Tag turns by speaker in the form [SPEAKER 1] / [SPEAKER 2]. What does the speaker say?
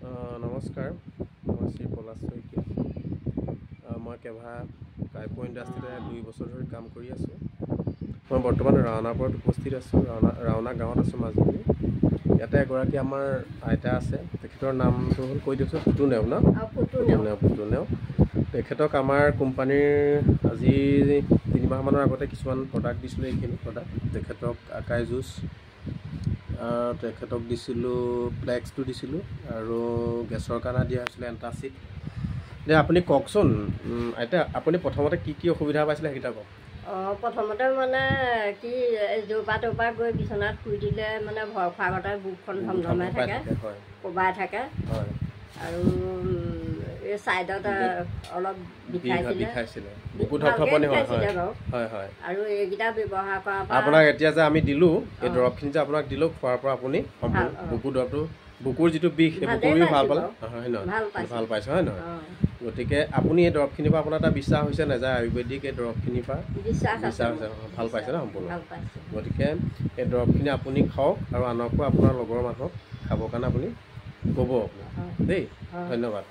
[SPEAKER 1] নমস্কাৰ, মই শ্ৰী পলাশ শইকীয়া। মই কেভা কাইপো ইণ্ডাষ্ট্ৰীতে 2 বছৰ ধৰি কাম কৰি আছোঁ। মই বৰ্তমান ৰাওনাপুৰত উপস্থিত আছোঁ। ৰাওনা গাঁৱত আছোঁ, মাজুলী। ইয়াতে এগৰাকী আমাৰ আইতা আছে, তেখেতৰ নামটো হ'ল কৈ দিয়কচোন। পুতু নেওগ ন? পুতু নেওগ। তেখেতক আমাৰ কোম্পানীৰ আজি 3 মাহমানৰ আগতে কিছুমান প্ৰডাক্ট দিছিলোঁ। এইখিনি প্ৰডাক্ট তেখেতক আকাই জুচ, তেখেতক দিছিলোঁ ফ্লেক্সটো দিছিলোঁ, আৰু গেছৰ কাৰণে দিয়া হৈছিলে এণ্টাচিড। যে আপুনি কওকচোন এতিয়া আপুনি প্ৰথমতে কি কি অসুবিধা পাইছিলে সেইকেইটা কওক।
[SPEAKER 2] প্ৰথমতে মানে কি জোপা তোপা গৈ বিচনাত শুই দিলে মানে ভয় খোৱাৰ আগতে বুকখন ধমধমাই থাকে, কোবাই থাকে, আৰু এই ছাইডত অলপ বিষাইছিলে আৰু এইকেইটা ব্যৱহাৰ কৰাৰ পৰা
[SPEAKER 1] আপোনাক এতিয়া যে আমি দিলোঁ, এই দৰৱখিনি যে আপোনাক দিলোঁ, খোৱাৰ পৰা আপুনি বুকু দৰৱটো, বুকুৰ যিটো বিষ, সেই বুকুৰ বিষ ভাল পালে, হয় নহয়? ভাল পাইছে, হয় নহয়? গতিকে আপুনি এই দৰৱখিনিৰ পৰা আপোনাৰ এটা বিশ্বাস হৈছে নাই যে আয়ুৰ্বেদিক এই দৰৱখিনিৰ পৰা বিশ্বাস হৈছে, ভাল পাইছে ন সম্পূৰ্ণ? গতিকে এই দৰৱখিনি আপুনি খাওক আৰু আনকো আপোনাৰ লগৰ মানুহক খাবৰ কাৰণে আপুনি ক'ব দেই। ধন্যবাদ।